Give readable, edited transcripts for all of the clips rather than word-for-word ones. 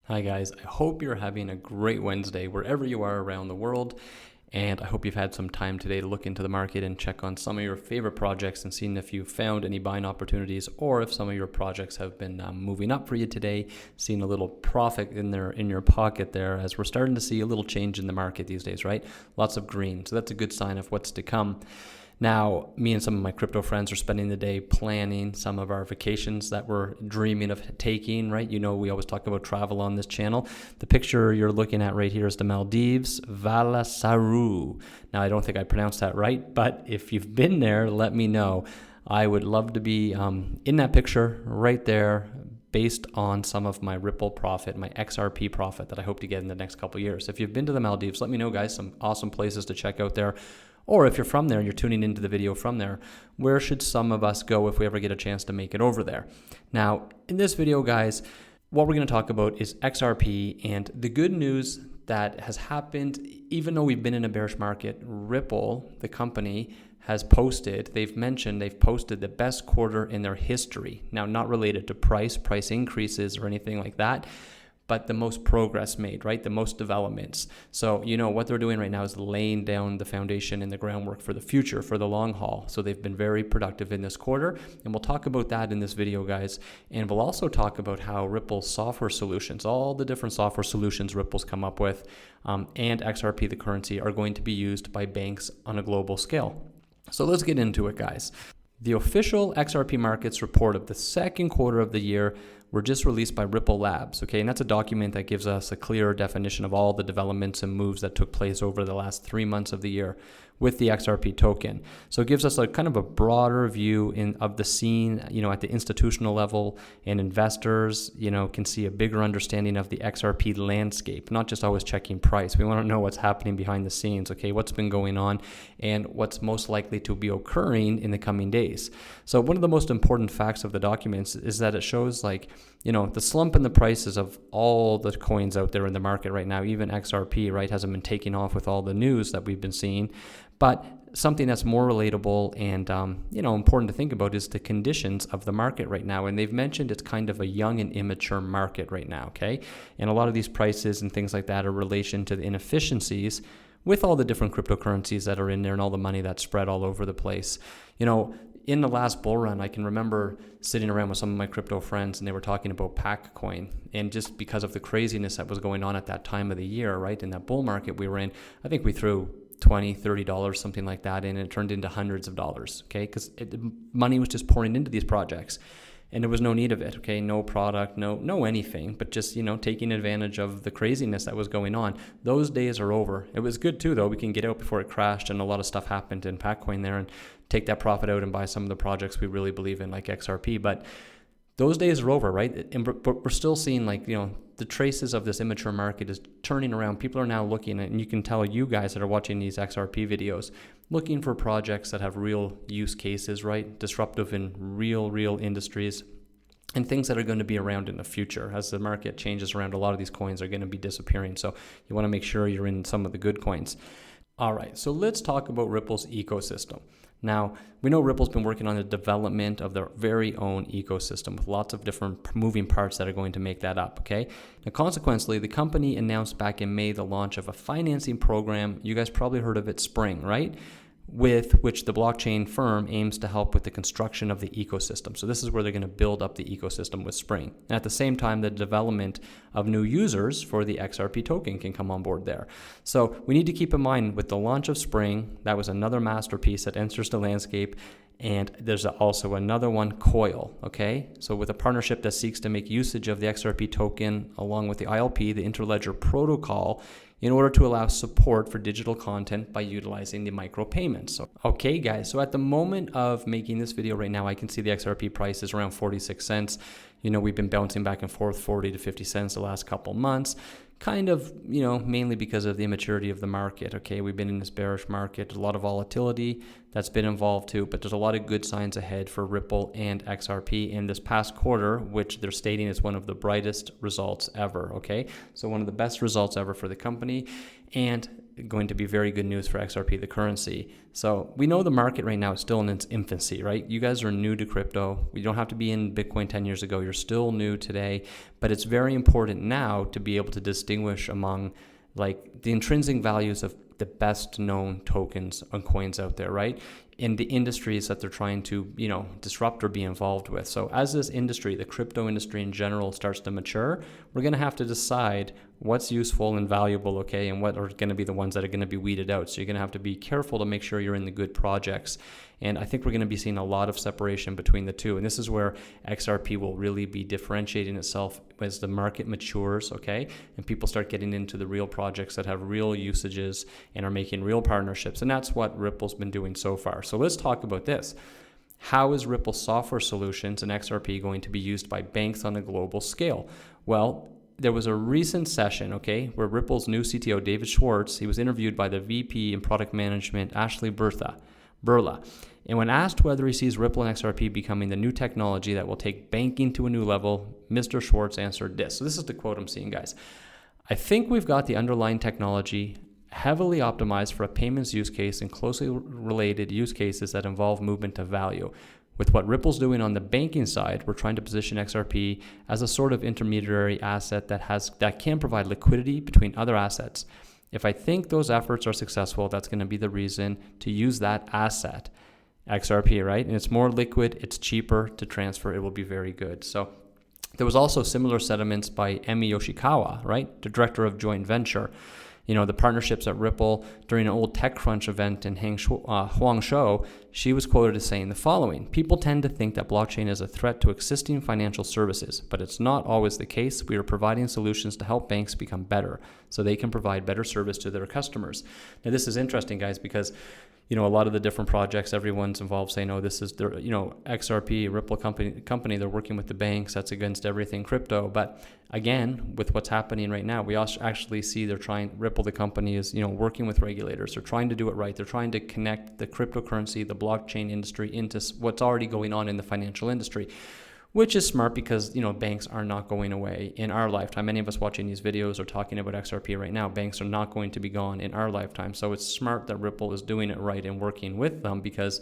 Hi guys, I hope you're having a great Wednesday wherever you are around the world, and I hope you've had some time today to look into the market and check on some of your favorite projects and seeing if you found any buying opportunities or if some of your projects have been moving up for you today, seeing a little profit in your pocket there, as we're starting to see a little change in the market these days, right? Lots of green, so that's a good sign of what's to come. Now, me and some of my crypto friends are spending the day planning some of our vacations that we're dreaming of taking, right? You know, we always talk about travel on this channel. The picture you're looking at right here is the Maldives, Valasaru. Now, I don't think I pronounced that right, but if you've been there, let me know. I would love to be in that picture right there, based on some of my Ripple profit, my XRP profit that I hope to get in the next couple of years. If you've been to the Maldives, let me know, guys. Some awesome places to check out there. Or if you're from there and you're tuning into the video from there, where should some of us go if we ever get a chance to make it over there? Now, in this video, guys, what we're going to talk about is XRP, and the good news that has happened, even though we've been in a bearish market, Ripple, the company, has posted, they've posted the best quarter in their history. Now, not related to price increases or anything like that, but the most progress made, right? The most developments. So, you know, what they're doing right now is laying down the foundation and the groundwork for the future, for the long haul. So they've been very productive in this quarter, and we'll talk about that in this video, guys. And we'll also talk about how Ripple's software solutions, all the different software solutions Ripple's come up with, and XRP, the currency, are going to be used by banks on a global scale. So let's get into it, guys. The official XRP markets report of the second quarter of the year were just released by Ripple Labs, okay? And that's a document that gives us a clear definition of all the developments and moves that took place over the last 3 months of the year with the XRP token. So it gives us a kind of a broader view of the scene, you know, at the institutional level, and investors, you know, can see a bigger understanding of the XRP landscape, not just always checking price. We want to know what's happening behind the scenes, okay? What's been going on and what's most likely to be occurring in the coming days. So one of the most important facts of the documents is that it shows, like, you know, the slump in the prices of all the coins out there in the market right now. Even XRP, right, hasn't been taking off with all the news that we've been seeing. But something that's more relatable and, you know, important to think about is the conditions of the market right now. And they've mentioned it's kind of a young and immature market right now, okay? And a lot of these prices and things like that are in relation to the inefficiencies with all the different cryptocurrencies that are in there and all the money that's spread all over the place. You know, in the last bull run, I can remember sitting around with some of my crypto friends, and they were talking about pack coin. And just because of the craziness that was going on at that time of the year, right, in that bull market we were in, I think we threw $20, $30, something like that in, and it turned into hundreds of dollars, okay? Because money was just pouring into these projects, and there was no need of it, okay? No product, no anything, but just, you know, taking advantage of the craziness that was going on. Those days are over. It was good too, though. We can get out before it crashed, and a lot of stuff happened in Packcoin there, and take that profit out and buy some of the projects we really believe in, like XRP. But those days are over, right? But we're still seeing, like, you know, the traces of this immature market is turning around. People are now looking at, and you can tell, you guys that are watching these XRP videos, looking for projects that have real use cases, right? Disruptive in real industries, and things that are going to be around in the future. As the market changes around, a lot of these coins are going to be disappearing. So you want to make sure you're in some of the good coins. All right, so let's talk about Ripple's ecosystem. Now, we know Ripple's been working on the development of their very own ecosystem with lots of different moving parts that are going to make that up, okay? Now, consequently, the company announced back in May the launch of a financing program. You guys probably heard of it, Spring, right? With which the blockchain firm aims to help with the construction of the ecosystem. So this is where they're going to build up the ecosystem with Spring. And at the same time, the development of new users for the XRP token can come on board there. So we need to keep in mind, with the launch of Spring, that was another masterpiece that enters the landscape. And there's also another one, Coil, okay? So with a partnership that seeks to make usage of the XRP token along with the ILP, the Interledger Protocol, in order to allow support for digital content by utilizing the micropayments. So, okay, guys, so at the moment of making this video right now, I can see the XRP price is around 46 cents. You know, we've been bouncing back and forth 40 to 50 cents the last couple months. Kind of, you know, mainly because of the immaturity of the market, okay? We've been in this bearish market, a lot of volatility that's been involved too, but there's a lot of good signs ahead for Ripple and XRP in this past quarter, which they're stating is one of the brightest results ever, okay? So one of the best results ever for the company. And going to be very good news for XRP, the currency. So we know the market right now is still in its infancy, right? You guys are new to crypto. You don't have to be in Bitcoin 10 years ago. You're still new today, but it's very important now to be able to distinguish among like the intrinsic values of the best known tokens and coins out there, right? In the industries that they're trying to, disrupt or be involved with. So as this industry, the crypto industry in general, starts to mature, we're going to have to decide what's useful and valuable, okay, and what are going to be the ones that are going to be weeded out. So you're going to have to be careful to make sure you're in the good projects. And I think we're going to be seeing a lot of separation between the two. And this is where XRP will really be differentiating itself as the market matures, okay? And people start getting into the real projects that have real usages and are making real partnerships. And that's what Ripple's been doing so far. So let's talk about this. How is Ripple software solutions and XRP going to be used by banks on a global scale? Well, there was a recent session, okay, where Ripple's new CTO, David Schwartz, he was interviewed by the VP in product management, Ashley Burla. And when asked whether he sees Ripple and XRP becoming the new technology that will take banking to a new level, Mr. Schwartz answered this. So this is the quote I'm seeing, guys. I think we've got the underlying technology heavily optimized for a payments use case and closely related use cases that involve movement of value. With what Ripple's doing on the banking side, we're trying to position XRP as a sort of intermediary asset that can provide liquidity between other assets. If I think those efforts are successful, that's going to be the reason to use that asset, XRP, right? And it's more liquid, it's cheaper to transfer, it will be very good. So there was also similar sentiments by Emi Yoshikawa, right? The director of joint venture. The partnerships at Ripple during an old TechCrunch event in Huangzhou, she was quoted as saying the following: people tend to think that blockchain is a threat to existing financial services, but it's not always the case. We are providing solutions to help banks become better so they can provide better service to their customers. Now, this is interesting, guys, because a lot of the different projects, everyone's involved saying, oh, this is their, XRP, Ripple company, they're working with the banks, that's against everything crypto. But again, with what's happening right now, we also actually see Ripple, the company, is, working with regulators. They're trying to do it right. They're trying to connect the cryptocurrency, the blockchain industry into what's already going on in the financial industry, which is smart because, banks are not going away in our lifetime. Many of us watching these videos are talking about XRP right now. Banks are not going to be gone in our lifetime. So it's smart that Ripple is doing it right and working with them, because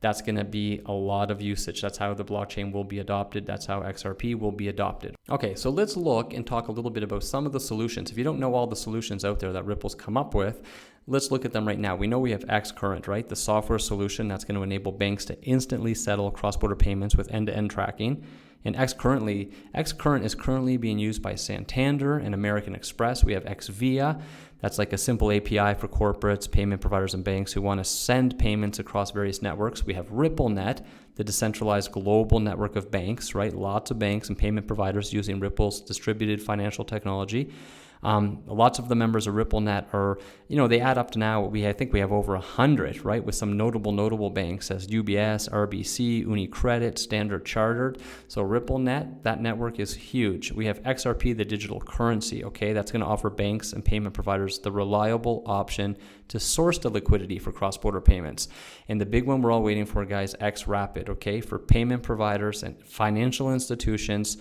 that's going to be a lot of usage. That's how the blockchain will be adopted. That's how XRP will be adopted. Okay, so let's look and talk a little bit about some of the solutions. If you don't know all the solutions out there that Ripple's come up with, let's look at them right now. We know we have XCurrent, right? The software solution that's going to enable banks to instantly settle cross-border payments with end-to-end tracking. And XCurrent is currently being used by Santander and American Express. We have XVia. That's like a simple API for corporates, payment providers, and banks who want to send payments across various networks. We have RippleNet, the decentralized global network of banks, right? Lots of banks and payment providers using Ripple's distributed financial technology. Lots of the members of RippleNet are, they add up to now, I think we have over 100, right? With some notable banks as UBS, RBC, UniCredit, Standard Chartered. So RippleNet, that network is huge. We have XRP, the digital currency, okay? That's going to offer banks and payment providers the reliable option to source the liquidity for cross-border payments. And the big one we're all waiting for, guys, XRapid, okay? For payment providers and financial institutions.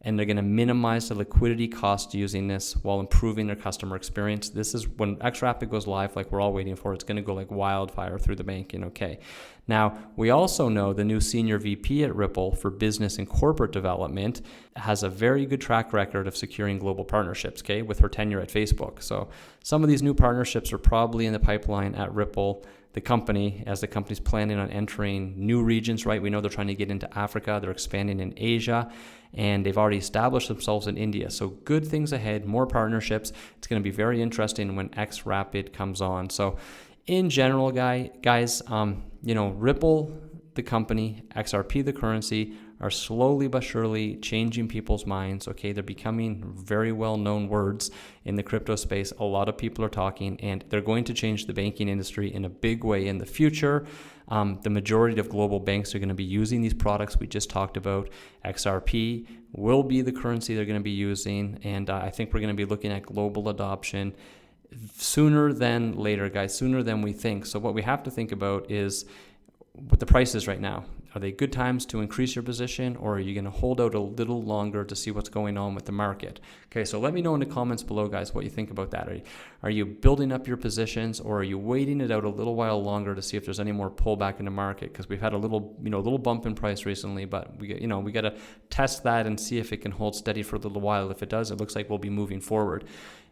And they're going to minimize the liquidity cost using this while improving their customer experience. This is when XRapid goes live, like we're all waiting for. It's going to go like wildfire through the banking, okay? Now, we also know the new senior VP at Ripple for business and corporate development has a very good track record of securing global partnerships, okay, with her tenure at Facebook. So some of these new partnerships are probably in the pipeline at Ripple, the company, as the company's planning on entering new regions, right? We know they're trying to get into Africa. They're expanding in Asia, and they've already established themselves in India. So good things ahead, more partnerships. It's going to be very interesting when XRapid comes on. So in general, guys, Ripple, the company, XRP, the currency, are slowly but surely changing people's minds, okay? They're becoming very well-known words in the crypto space. A lot of people are talking, and they're going to change the banking industry in a big way in the future. The majority of global banks are going to be using these products we just talked about. XRP will be the currency they're going to be using, and I think we're going to be looking at global adoption sooner than later, guys, sooner than we think. So what we have to think about is what the price is right now. Are they good times to increase your position, or are you going to hold out a little longer to see what's going on with the market? Okay, so let me know in the comments below, guys, what you think about that. Are you building up your positions, or are you waiting it out a little while longer to see if there's any more pullback in the market? Because we've had a little bump in price recently, but we got to test that and see if it can hold steady for a little while. If it does, it looks like we'll be moving forward.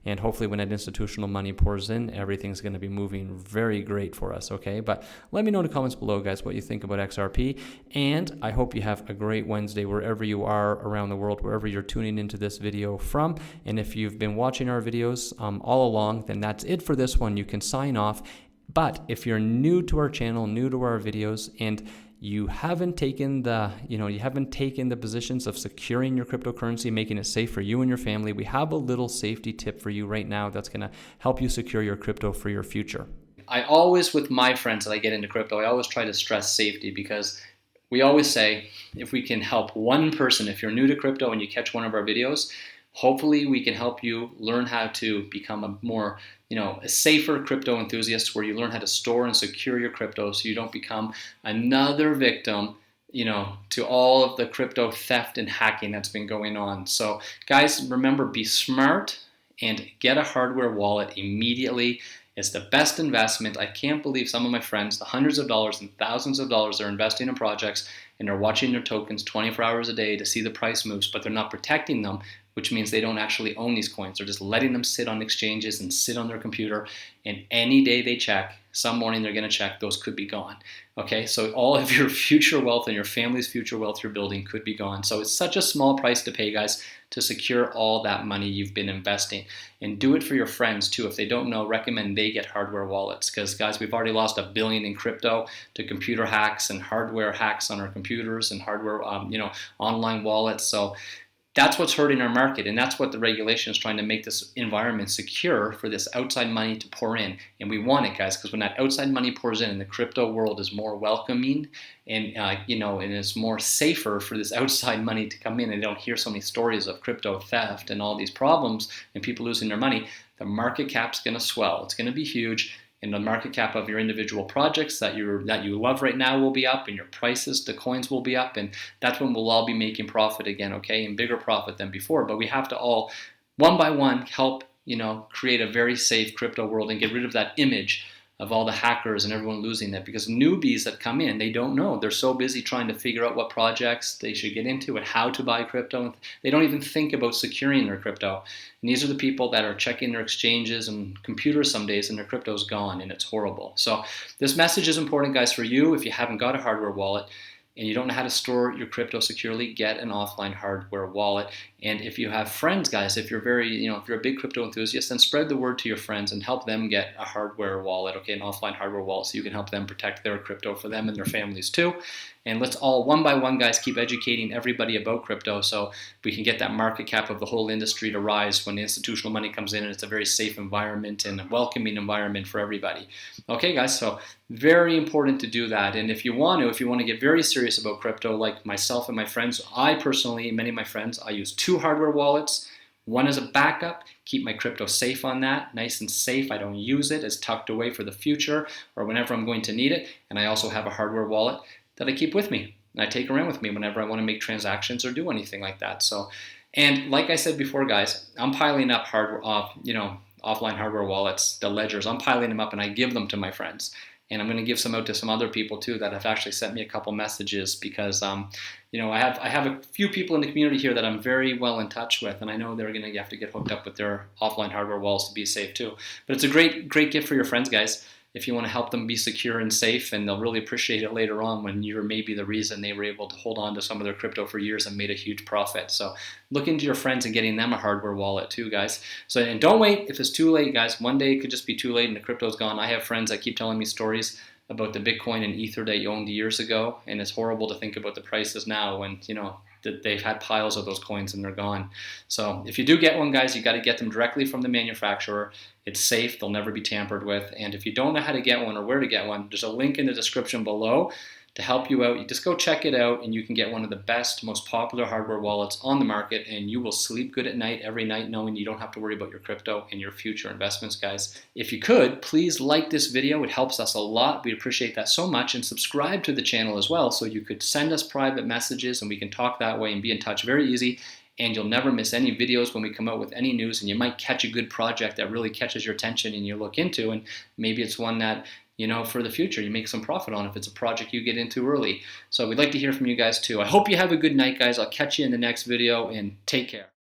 And hopefully when that institutional money pours in, everything's going to be moving very great for us, okay? But let me know in the comments below, guys, what you think about XRP. And I hope you have a great Wednesday wherever you are around the world, wherever you're tuning into this video from. And if you've been watching our videos all along, then that's it for this one. You can sign off. But if you're new to our channel, new to our videos, and you haven't taken the positions of securing your cryptocurrency, making it safe for you and your family, we have a little safety tip for you right now that's going to help you secure your crypto for your future. I always, with my friends that I get into crypto, I always try to stress safety, because we always say if we can help one person, if you're new to crypto and you catch one of our videos, hopefully we can help you learn how to become a more, a safer crypto enthusiast, where you learn how to store and secure your crypto so you don't become another victim, to all of the crypto theft and hacking that's been going on. So guys, remember, be smart and get a hardware wallet immediately. It's the best investment. I can't believe some of my friends, the hundreds of dollars and thousands of dollars they're investing in projects, and they're watching their tokens 24 hours a day to see the price moves, but they're not protecting them, which means they don't actually own these coins. They're just letting them sit on exchanges and sit on their computer, and any day they check, some morning they're going to check, those could be gone. Okay, so all of your future wealth and your family's future wealth you're building could be gone. So it's such a small price to pay, guys, to secure all that money you've been investing. And do it for your friends too. If they don't know, recommend they get hardware wallets, because guys, we've already lost $1 billion in crypto to computer hacks and hardware hacks on our computers and hardware, online wallets. So that's what's hurting our market, and that's what the regulation is trying to make this environment secure for this outside money to pour in. And we want it, guys, because when that outside money pours in and the crypto world is more welcoming and and it's more safer for this outside money to come in, and they don't hear so many stories of crypto theft and all these problems and people losing their money, the market cap's going to swell. It's going to be huge. And the market cap of your individual projects that you love right now will be up, and your prices, the coins will be up, and that's when we'll all be making profit again, okay, and bigger profit than before. But we have to all, one by one, help create a very safe crypto world and get rid of that image of all the hackers and everyone losing it, because newbies that come in, they don't know. They're so busy trying to figure out what projects they should get into and how to buy crypto. They don't even think about securing their crypto. And these are the people that are checking their exchanges and computers some days, and their crypto's gone, and it's horrible. So this message is important, guys, for you. If you haven't got a hardware wallet and you don't know how to store your crypto securely, get an offline hardware wallet. And if you have friends, guys, if you're if you're a big crypto enthusiast, then spread the word to your friends and help them get a hardware wallet, okay, an offline hardware wallet, so you can help them protect their crypto for them and their families too. And let's all, one by one, guys, keep educating everybody about crypto so we can get that market cap of the whole industry to rise when the institutional money comes in and it's a very safe environment and a welcoming environment for everybody. Okay, guys, so very important to do that. And if you want to get very serious about crypto, like myself and my friends, I personally, many of my friends, I use 2 hardware wallets. One is a backup, keep my crypto safe on that, nice and safe. I don't use it, it's tucked away for the future or whenever I'm going to need it. And I also have a hardware wallet that I keep with me and I take around with me whenever I want to make transactions or do anything like that. So, and like I said before, guys, I'm piling up offline hardware wallets, the ledgers. I'm piling them up and I give them to my friends. And I'm going to give some out to some other people too that have actually sent me a couple messages, because I have a few people in the community here that I'm very well in touch with, and I know they're going to have to get hooked up with their offline hardware wallets to be safe too. But it's a great gift for your friends, guys, if you want to help them be secure and safe, and they'll really appreciate it later on when you're maybe the reason they were able to hold on to some of their crypto for years and made a huge profit. So look into your friends and getting them a hardware wallet too, guys. So, and don't wait if it's too late, guys. One day it could just be too late and the crypto's gone. I have friends that keep telling me stories about the Bitcoin and Ether that you owned years ago, and it's horrible to think about the prices now when that they've had piles of those coins and they're gone. So if you do get one, guys, you got to get them directly from the manufacturer. It's safe, they'll never be tampered with. And if you don't know how to get one or where to get one, there's a link in the description below to help you out. You just go check it out and you can get one of the best, most popular hardware wallets on the market, and you will sleep good at night every night knowing you don't have to worry about your crypto and your future investments, guys. If you could, please like this video. It helps us a lot. We appreciate that so much. And subscribe to the channel as well so you could send us private messages and we can talk that way and be in touch. Very easy. And you'll never miss any videos when we come out with any news, and you might catch a good project that really catches your attention and you look into, and maybe it's one that, you know, for the future you make some profit on if it's a project you get into early. So we'd like to hear from you guys too. I hope you have a good night, guys. I'll catch you in the next video, and take care.